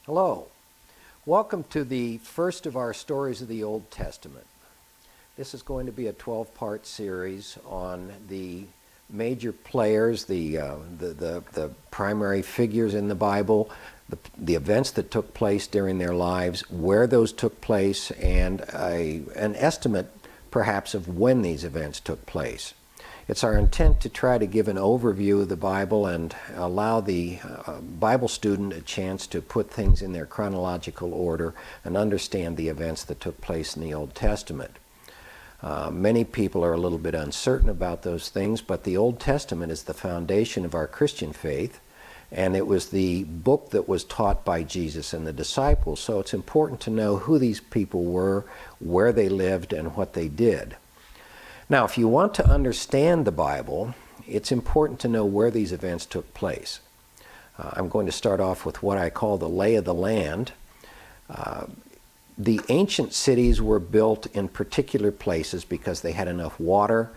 Hello. Welcome to the first of our stories of the Old Testament. This is going to be a 12-part series on the major players, the primary figures in the Bible, the events that took place during their lives, where those took place, and an estimate perhaps of when these events took place. It's our intent to try to give an overview of the Bible and allow the Bible student a chance to put things in their chronological order and understand the events that took place in the Old Testament. Many people are a little bit uncertain about those things, but the Old Testament is the foundation of our Christian faith, and it was the book that was taught by Jesus and the disciples, so it's important to know who these people were, where they lived, and what they did. Now, if you want to understand the Bible, it's important to know where these events took place. I'm going to start off with what I call the lay of the land. The ancient cities were built in particular places because they had enough water,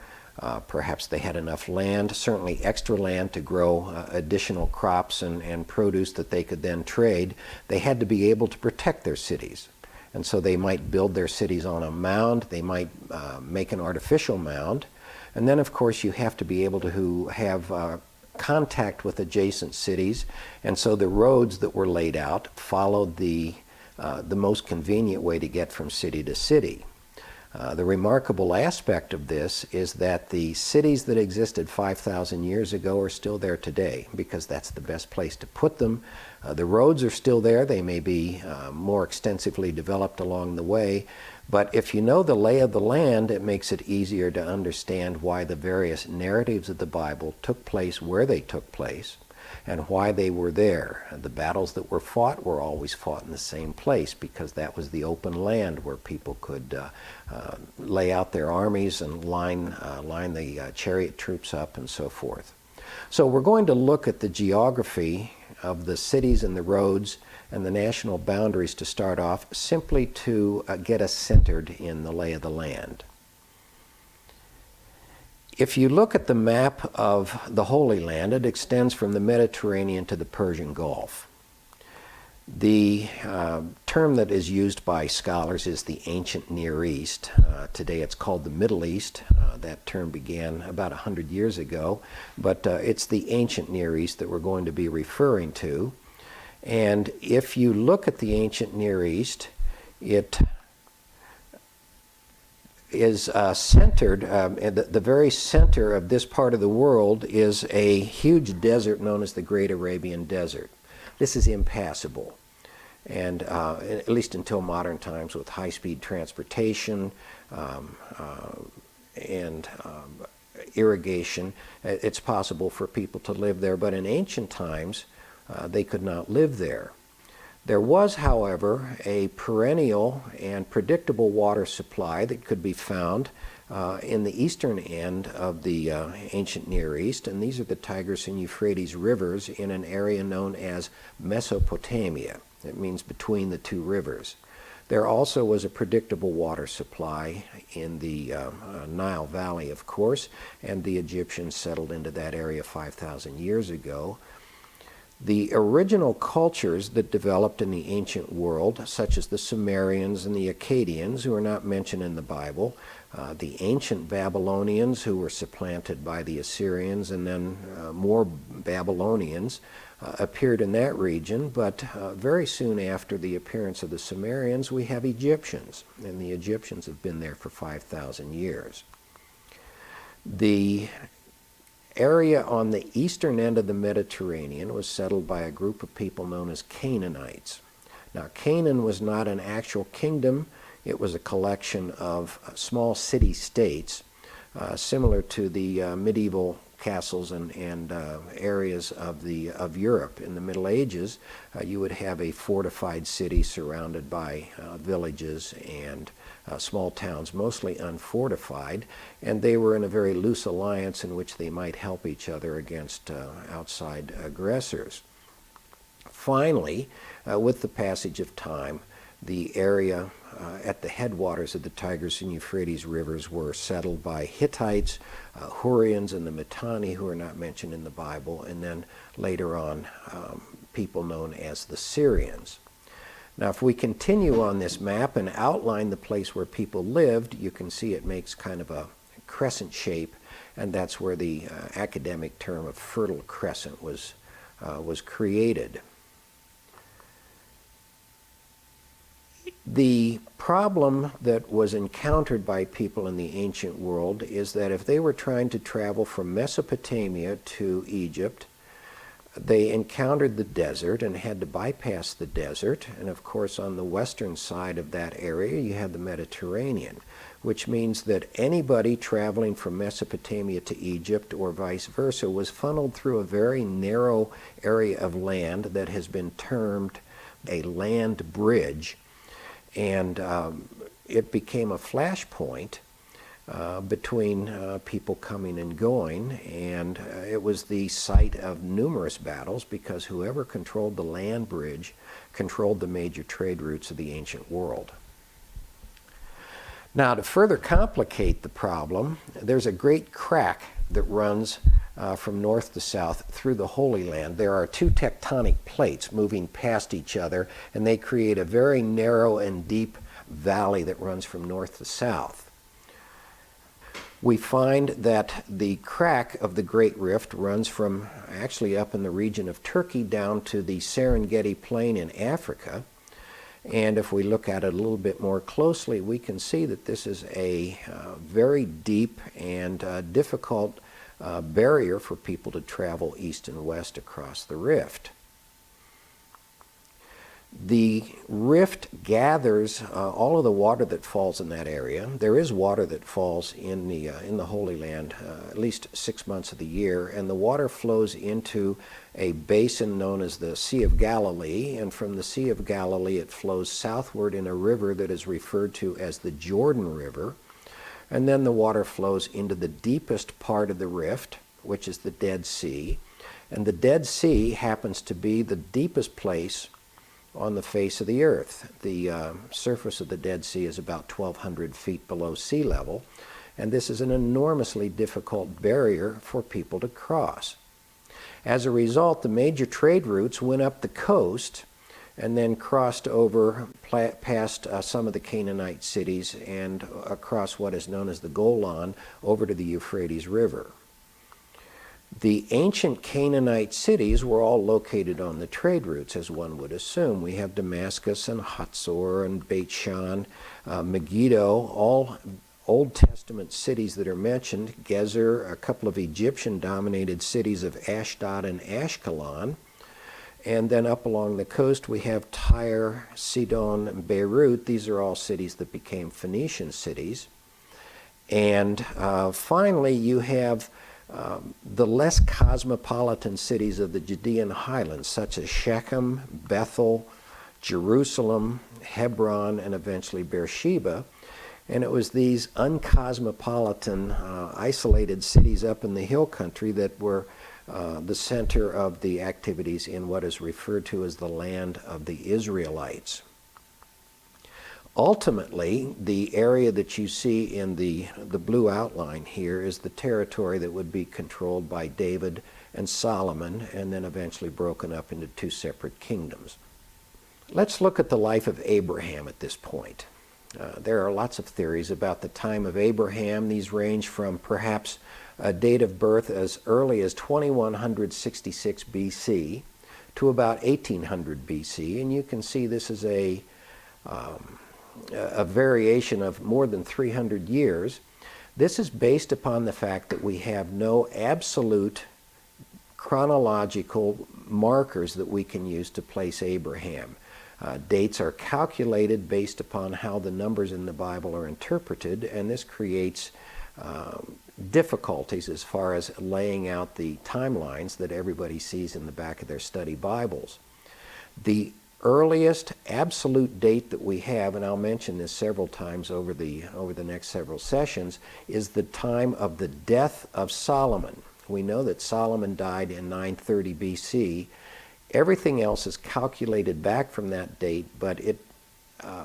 perhaps they had enough land, certainly extra land to grow additional crops and produce that they could then trade. They had to be able to protect their cities. And so they might build their cities on a mound, they might make an artificial mound, and then of course you have to be able to have contact with adjacent cities, and so the roads that were laid out followed the most convenient way to get from city to city. The remarkable aspect of this is that the cities that existed 5,000 years ago are still there today because that's the best place to put them. The roads are still there. They may be more extensively developed along the way, but if you know the lay of the land, it makes it easier to understand why the various narratives of the Bible took place where they took place and why they were there. The battles that were always fought in the same place because that was the open land where people could lay out their armies and line the chariot troops up and so forth. So we're going to look at the geography of the cities and the roads and the national boundaries to start off, simply to get us centered in the lay of the land. If you look at the map of the Holy Land, it extends from the Mediterranean to the Persian Gulf. The term that is used by scholars is the ancient Near East. Today it's called the Middle East. That term began about 100 years ago, but it's the ancient Near East that we're going to be referring to. And if you look at the ancient Near East, it is centered, the very center of this part of the world is a huge desert known as the Great Arabian Desert. This is impassable, and at least until modern times with high-speed transportation and irrigation, it's possible for people to live there, but in ancient times they could not live there. There was, however, a perennial and predictable water supply that could be found in the eastern end of the ancient Near East, and these are the Tigris and Euphrates rivers in an area known as Mesopotamia. It means between the two rivers. There also was a predictable water supply in the Nile Valley, of course, and the Egyptians settled into that area 5,000 years ago. The original cultures that developed in the ancient world, such as the Sumerians and the Akkadians, who are not mentioned in the Bible, the ancient Babylonians, who were supplanted by the Assyrians, and then more Babylonians, appeared in that region, but very soon after the appearance of the Sumerians, we have Egyptians, and the Egyptians have been there for 5,000 years. The area on the eastern end of the Mediterranean was settled by a group of people known as Canaanites. Now, Canaan was not an actual kingdom. It was a collection of small city-states, similar to the medieval castles and areas of Europe. In the Middle Ages, you would have a fortified city surrounded by villages and small towns, mostly unfortified, and they were in a very loose alliance in which they might help each other against outside aggressors. Finally, with the passage of time, the area at the headwaters of the Tigris and Euphrates rivers were settled by Hittites, Hurrians, and the Mitanni, who are not mentioned in the Bible, and then later on people known as the Syrians. Now, if we continue on this map and outline the place where people lived, you can see it makes kind of a crescent shape, and that's where the academic term of Fertile Crescent was created. The problem that was encountered by people in the ancient world is that if they were trying to travel from Mesopotamia to Egypt, they encountered the desert and had to bypass the desert. And of course, on the western side of that area, you had the Mediterranean, which means that anybody traveling from Mesopotamia to Egypt or vice versa was funneled through a very narrow area of land that has been termed a land bridge. And it became a flashpoint between people coming and going, and it was the site of numerous battles because whoever controlled the land bridge controlled the major trade routes of the ancient world. Now, to further complicate the problem, there's a great crack that runs from north to south through the Holy Land. There are two tectonic plates moving past each other, and they create a very narrow and deep valley that runs from north to south. We find that the crack of the Great Rift runs from actually up in the region of Turkey down to the Serengeti Plain in Africa. And if we look at it a little bit more closely, we can see that this is a very deep and difficult barrier for people to travel east and west across the rift. The rift gathers all of the water that falls in that area. There is water that falls in the Holy Land at least 6 months of the year, and the water flows into a basin known as the Sea of Galilee, and from the Sea of Galilee it flows southward in a river that is referred to as the Jordan River, and then the water flows into the deepest part of the rift, which is the Dead Sea, and the Dead Sea happens to be the deepest place on the face of the earth. The surface of the Dead Sea is about 1,200 feet below sea level, and this is an enormously difficult barrier for people to cross. As a result, the major trade routes went up the coast and then crossed over past some of the Canaanite cities and across what is known as the Golan over to the Euphrates River. The ancient Canaanite cities were all located on the trade routes, as one would assume. We have Damascus and Hatzor and Beit Shan, Megiddo, all Old Testament cities that are mentioned, Gezer, a couple of Egyptian-dominated cities of Ashdod and Ashkelon, and then up along the coast we have Tyre, Sidon, and Beirut. These are all cities that became Phoenician cities. And finally you have the less cosmopolitan cities of the Judean highlands, such as Shechem, Bethel, Jerusalem, Hebron, and eventually Beersheba. And it was these uncosmopolitan, isolated cities up in the hill country that were the center of the activities in what is referred to as the land of the Israelites. Ultimately, the area that you see in the blue outline here is the territory that would be controlled by David and Solomon, and then eventually broken up into two separate kingdoms. Let's look at the life of Abraham at this point. There are lots of theories about the time of Abraham. These range from perhaps a date of birth as early as 2166 BC to about 1800 BC, and you can see this is a variation of more than 300 years. This is based upon the fact that we have no absolute chronological markers that we can use to place Abraham. Dates are calculated based upon how the numbers in the Bible are interpreted, and this creates difficulties as far as laying out the timelines that everybody sees in the back of their study Bibles. The earliest absolute date that we have, and I'll mention this several times over the next several sessions, is the time of the death of Solomon. We know that Solomon died in 930 BC. Everything else is calculated back from that date, but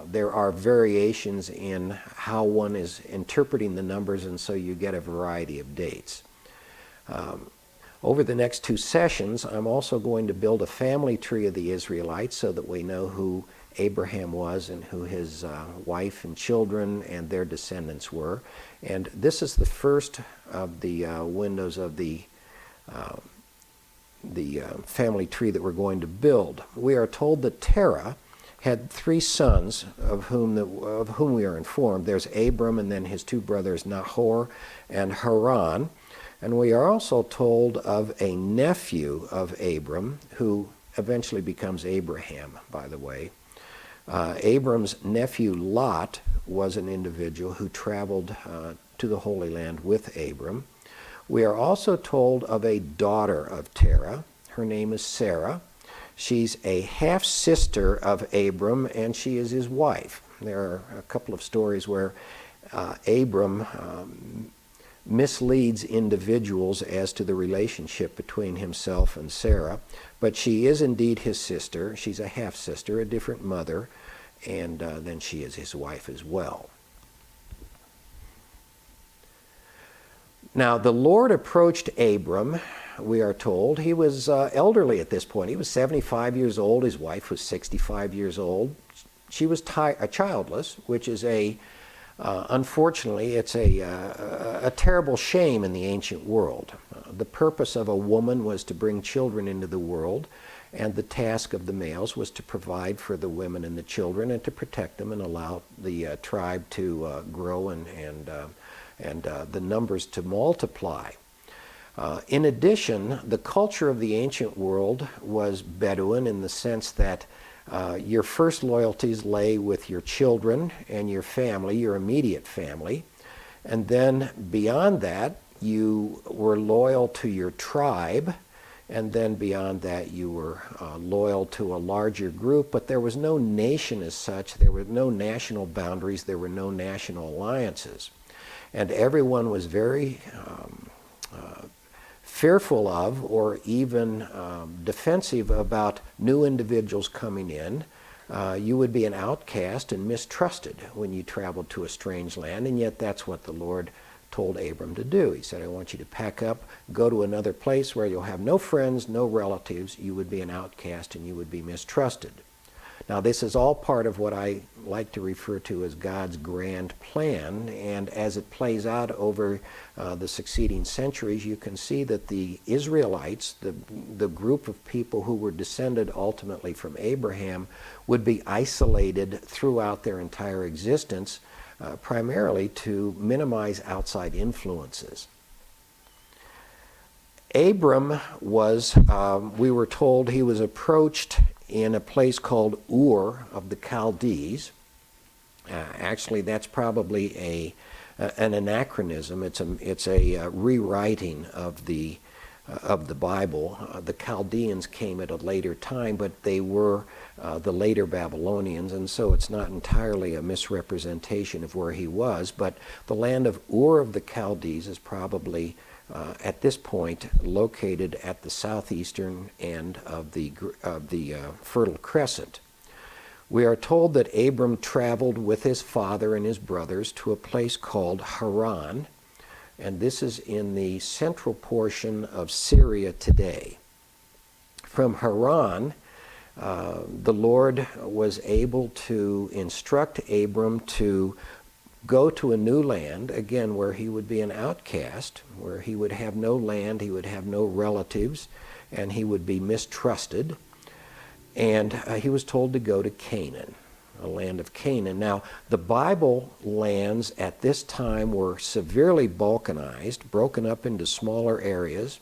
there are variations in how one is interpreting the numbers, and so you get a variety of dates. Over the next two sessions, I'm also going to build a family tree of the Israelites so that we know who Abraham was and who his wife and children and their descendants were. And this is the first of the windows of the family tree that we're going to build. We are told that Terah had 3 sons of whom we are informed. There's Abram and then his 2 brothers Nahor and Haran. And we are also told of a nephew of Abram who eventually becomes Abraham, by the way. Abram's nephew Lot was an individual who traveled to the Holy Land with Abram. We are also told of a daughter of Terah. Her name is Sarah. She's a half-sister of Abram, and she is his wife. There are a couple of stories where Abram misleads individuals as to the relationship between himself and Sarah, but she is indeed his sister. She's a half-sister, a different mother, and then she is his wife as well. Now, the Lord approached Abram, we are told. He was elderly at this point. He was 75 years old. His wife was 65 years old. She was childless, which is unfortunately, it's a terrible shame in the ancient world. The purpose of a woman was to bring children into the world, and the task of the males was to provide for the women and the children and to protect them and allow the tribe to grow and the numbers to multiply. In addition, the culture of the ancient world was Bedouin in the sense that your first loyalties lay with your children and your family, your immediate family. And then beyond that, you were loyal to your tribe. And then beyond that, you were loyal to a larger group. But there was no nation as such. There were no national boundaries. There were no national alliances. And everyone was very fearful of or even defensive about new individuals coming in. You would be an outcast and mistrusted when you traveled to a strange land, and yet that's what the Lord told Abram to do. He said, I want you to pack up, go to another place where you'll have no friends, no relatives. You would be an outcast and you would be mistrusted. Now, this is all part of what I like to refer to as God's grand plan, and as it plays out over the succeeding centuries, you can see that the Israelites, the group of people who were descended ultimately from Abraham, would be isolated throughout their entire existence, primarily to minimize outside influences. Abram was, we were told he was approached in a place called Ur of the Chaldees. Actually, that's probably an anachronism. It's a rewriting of the Bible. The Chaldeans came at a later time, but they were the later Babylonians, and so it's not entirely a misrepresentation of where he was. But the land of Ur of the Chaldees is probably at this point located at the southeastern end of the Fertile Crescent. We are told that Abram traveled with his father and his brothers to a place called Haran, and this is in the central portion of Syria today. From Haran, the Lord was able to instruct Abram to go to a new land, again, where he would be an outcast, where he would have no land, he would have no relatives, and he would be mistrusted. And he was told to go to Canaan, a land of Canaan. Now, the Bible lands at this time were severely balkanized, broken up into smaller areas,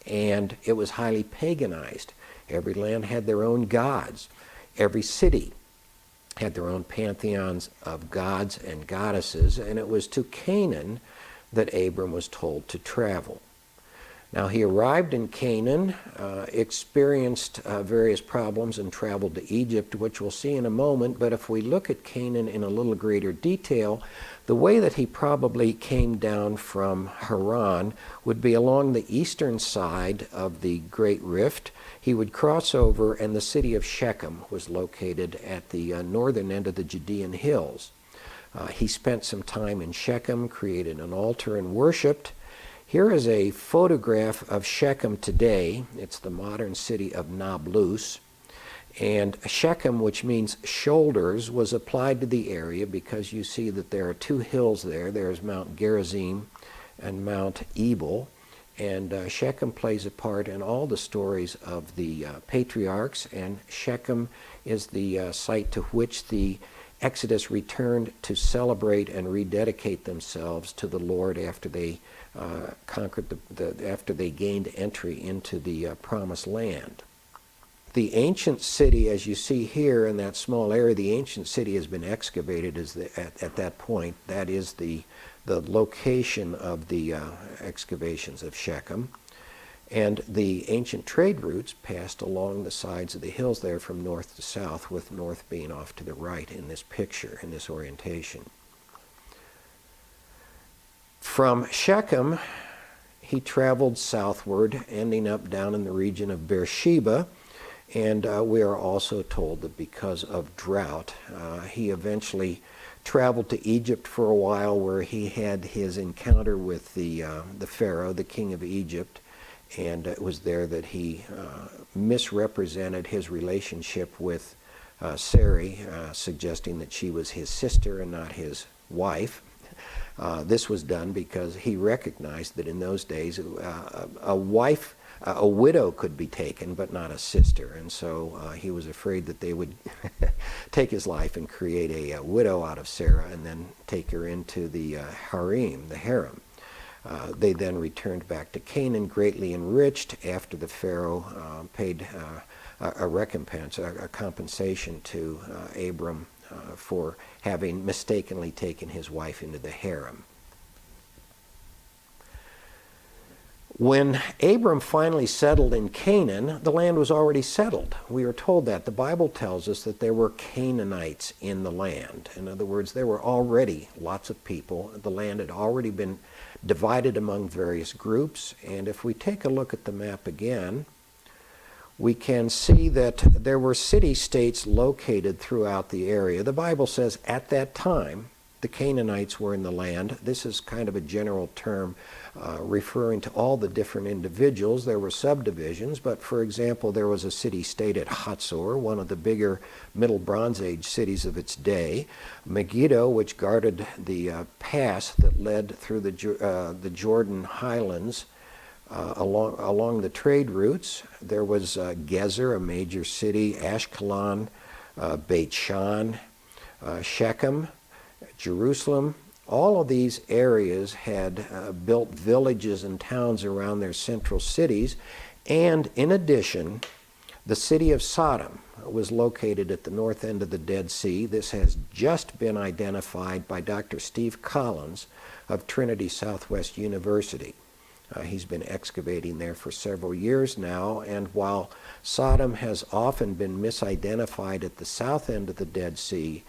and it was highly paganized. Every land had their own gods. Every city had their own pantheons of gods and goddesses, and it was to Canaan that Abram was told to travel. Now, he arrived in Canaan, experienced various problems, and traveled to Egypt, which we'll see in a moment. But if we look at Canaan in a little greater detail, the way that he probably came down from Haran would be along the eastern side of the Great Rift. He would cross over, and the city of Shechem was located at the northern end of the Judean hills. He spent some time in Shechem, created an altar, and worshipped. Here is a photograph of Shechem today. It's the modern city of Nablus. And Shechem, which means shoulders, was applied to the area because you see that there are two hills there. There's Mount Gerizim and Mount Ebal. And Shechem plays a part in all the stories of the patriarchs, and Shechem is the site to which the Exodus returned to celebrate and rededicate themselves to the Lord after they after they gained entry into the Promised Land. The ancient city, as you see here in that small area, the ancient city has been excavated at that point. That is the location of the excavations of Shechem. And the ancient trade routes passed along the sides of the hills there from north to south, with north being off to the right in this picture, in this orientation. From Shechem, he traveled southward, ending up down in the region of Beersheba. And we are also told that because of drought, he eventually traveled to Egypt for a while, where he had his encounter with the Pharaoh, the king of Egypt, and it was there that he misrepresented his relationship with Sarai, suggesting that she was his sister and not his wife. This was done because he recognized that in those days a widow could be taken, but not a sister, and so he was afraid that they would take his life and create a widow out of Sarah and then take her into the harem. They then returned back to Canaan, greatly enriched, after the Pharaoh paid a recompense, a compensation to Abram for having mistakenly taken his wife into the harem. When Abram finally settled in Canaan, the land was already settled. We are told that. The Bible tells us that there were Canaanites in the land. In other words, there were already lots of people. The land had already been divided among various groups. And if we take a look at the map again, we can see that there were city-states located throughout the area. The Bible says at that time, the Canaanites were in the land. This is kind of a general term referring to all the different individuals. There were subdivisions, but for example, there was a city-state at Hatzor, one of the bigger Middle Bronze Age cities of its day. Megiddo, which guarded the pass that led through the Jordan highlands along the trade routes. There was Gezer, a major city, Ashkelon, Beit Shan, Shechem, Jerusalem. All of these areas had built villages and towns around their central cities, and in addition, the city of Sodom was located at the north end of the Dead Sea. This has just been identified by Dr. Steve Collins of Trinity Southwest University. He's been excavating there for several years now, and while Sodom has often been misidentified at the south end of the Dead Sea,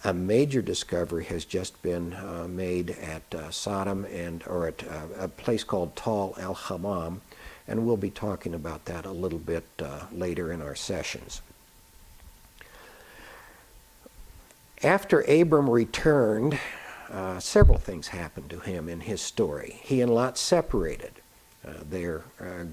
a major discovery has just been made at Sodom or at a place called Tal el-Hammam, and we'll be talking about that a little bit later in our sessions. After Abram returned, several things happened to him in his story. He and Lot separated. Their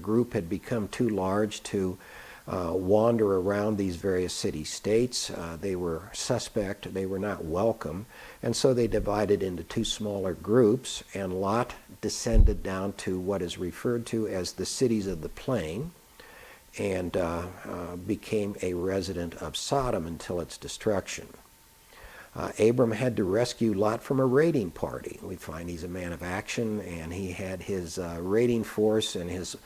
group had become too large to wander around these various city-states. They were suspect, they were not welcome, and so they divided into two smaller groups, and Lot descended down to what is referred to as the cities of the plain, and became a resident of Sodom until its destruction. Abram had to rescue Lot from a raiding party. We find he's a man of action, and he had his raiding force and his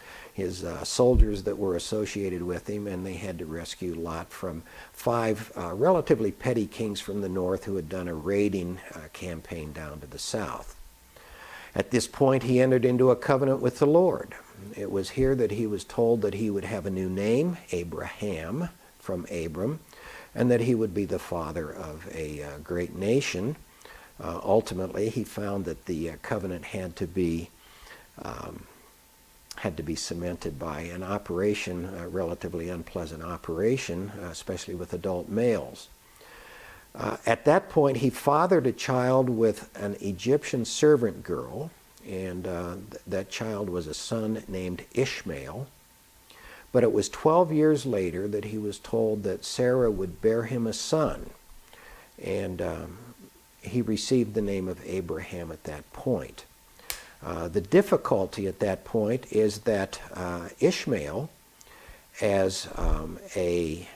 soldiers that were associated with him, and they had to rescue Lot from 5 relatively petty kings from the north who had done a raiding campaign down to the south. At this point, he entered into a covenant with the Lord. It was here that he was told that he would have a new name, Abraham, from Abram, and that he would be the father of a great nation. Ultimately, he found that the covenant had to be cemented by an operation, a relatively unpleasant operation, especially with adult males. At that point, he fathered a child with an Egyptian servant girl, and that child was a son named Ishmael. But it was 12 years later that he was told that Sarah would bear him a son. And he received the name of Abraham at that point. The difficulty at that point is that Ishmael, as a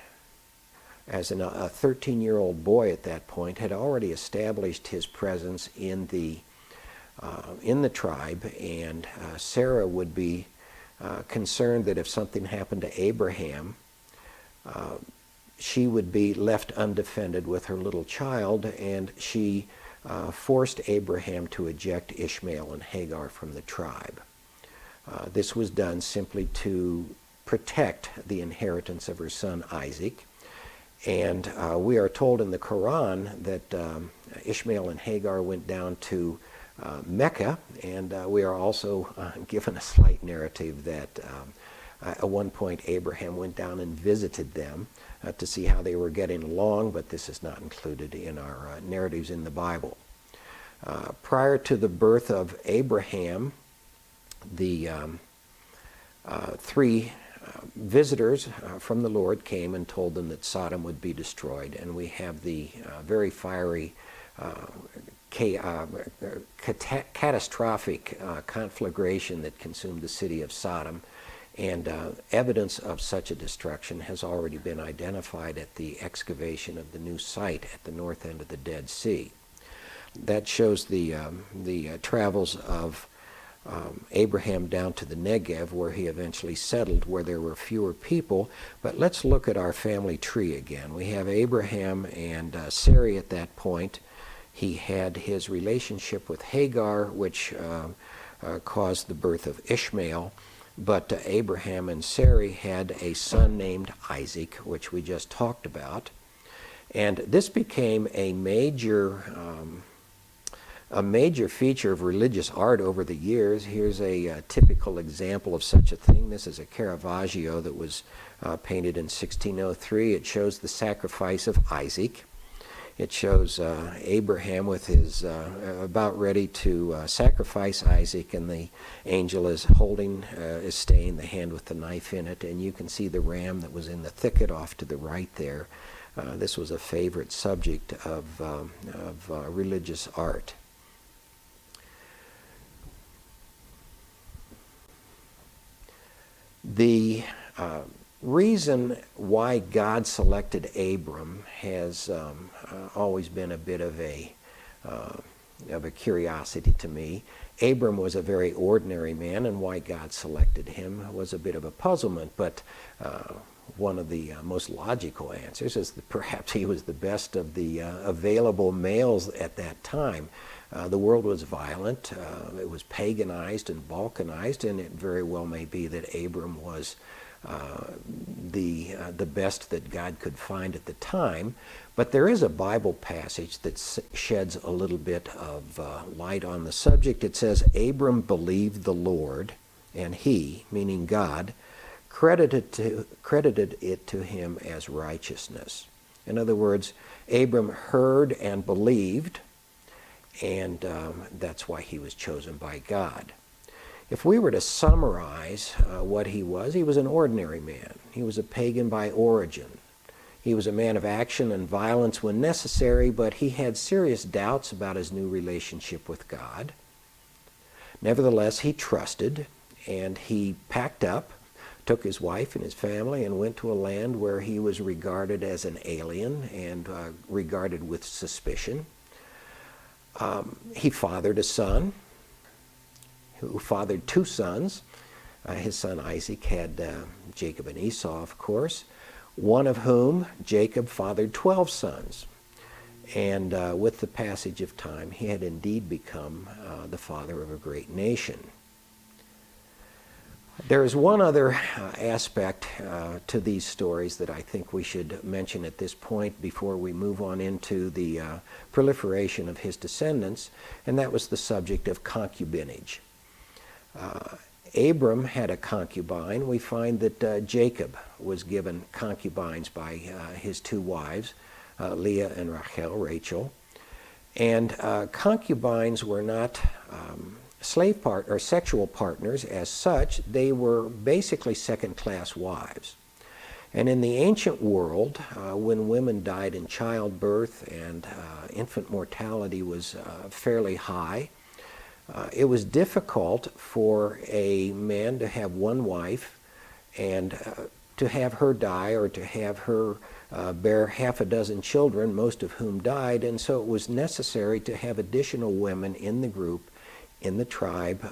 13-year-old boy at that point, had already established his presence in the tribe, and Sarah would be concerned that if something happened to Abraham, she would be left undefended with her little child, and she forced Abraham to eject Ishmael and Hagar from the tribe. This was done simply to protect the inheritance of her son Isaac. And we are told in the Quran that Ishmael and Hagar went down to Mecca, and we are also given a slight narrative that at one point Abraham went down and visited them to see how they were getting along, but this is not included in our narratives in the Bible. Prior to the birth of Abraham, the three visitors from the Lord came and told them that Sodom would be destroyed, and we have the very fiery catastrophic conflagration that consumed the city of Sodom, and evidence of such a destruction has already been identified at the excavation of the new site at the north end of the Dead Sea. That shows the travels of Abraham down to the Negev, where he eventually settled, where there were fewer people. But let's look at our family tree again. We have Abraham and Sarai at that point. He had his relationship with Hagar, which caused the birth of Ishmael. But Abraham and Sarai had a son named Isaac, which we just talked about. And this became a major feature of religious art over the years. Here's a typical example of such a thing. This is a Caravaggio that was painted in 1603. It shows the sacrifice of Isaac. It shows Abraham with his about ready to sacrifice Isaac, and the angel is staying the hand with the knife in it, and you can see the ram that was in the thicket off to the right there. This was a favorite subject of religious art. The reason why God selected Abram has always been a bit of a curiosity to me. Abram was a very ordinary man, and why God selected him was a bit of a puzzlement, but one of the most logical answers is that perhaps he was the best of the available males at that time. The world was violent, it was paganized and balkanized, and it very well may be that Abram was the best that God could find at the time. But there is a Bible passage that sheds a little bit of light on the subject. It says, Abram believed the Lord, and he, meaning God, credited it to him as righteousness. In other words, Abram heard and believed, and that's why he was chosen by God. If we were to summarize what he was an ordinary man. He was a pagan by origin. He was a man of action and violence when necessary, but he had serious doubts about his new relationship with God. Nevertheless, he trusted, and he packed up, took his wife and his family, and went to a land where he was regarded as an alien and regarded with suspicion. He fathered a son, who fathered two sons. His son Isaac had Jacob and Esau, of course, one of whom, Jacob, fathered 12 sons. And with the passage of time, he had indeed become the father of a great nation. There is one other aspect to these stories that I think we should mention at this point before we move on into the proliferation of his descendants, and that was the subject of concubinage. Abram had a concubine. We find that Jacob was given concubines by his two wives, Leah and Rachel. And concubines were not or sexual partners as such. They were basically second-class wives. And in the ancient world, when women died in childbirth and infant mortality was fairly high, it was difficult for a man to have one wife and to have her die, or to have her bear half a dozen children, most of whom died. And so it was necessary to have additional women in the group, in the tribe,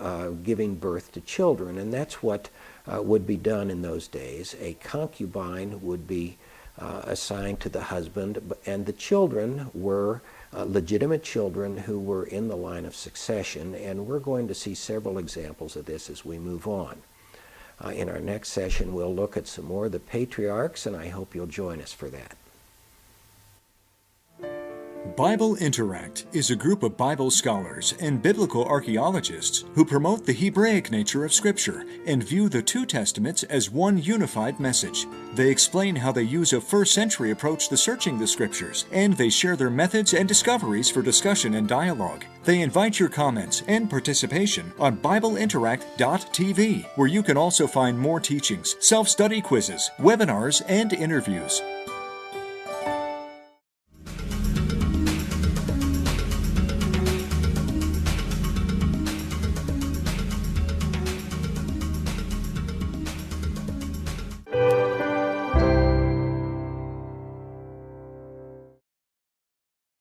giving birth to children. And that's what would be done in those days. A concubine would be assigned to the husband, and the children were legitimate children who were in the line of succession. And we're going to see several examples of this as we move on. In our next session, we'll look at some more of the patriarchs, and I hope you'll join us for that. Bible Interact is a group of Bible scholars and biblical archaeologists who promote the Hebraic nature of Scripture and view the two Testaments as one unified message. They explain how they use a first-century approach to searching the Scriptures, and they share their methods and discoveries for discussion and dialogue. They invite your comments and participation on BibleInteract.tv, where you can also find more teachings, self-study quizzes, webinars, and interviews.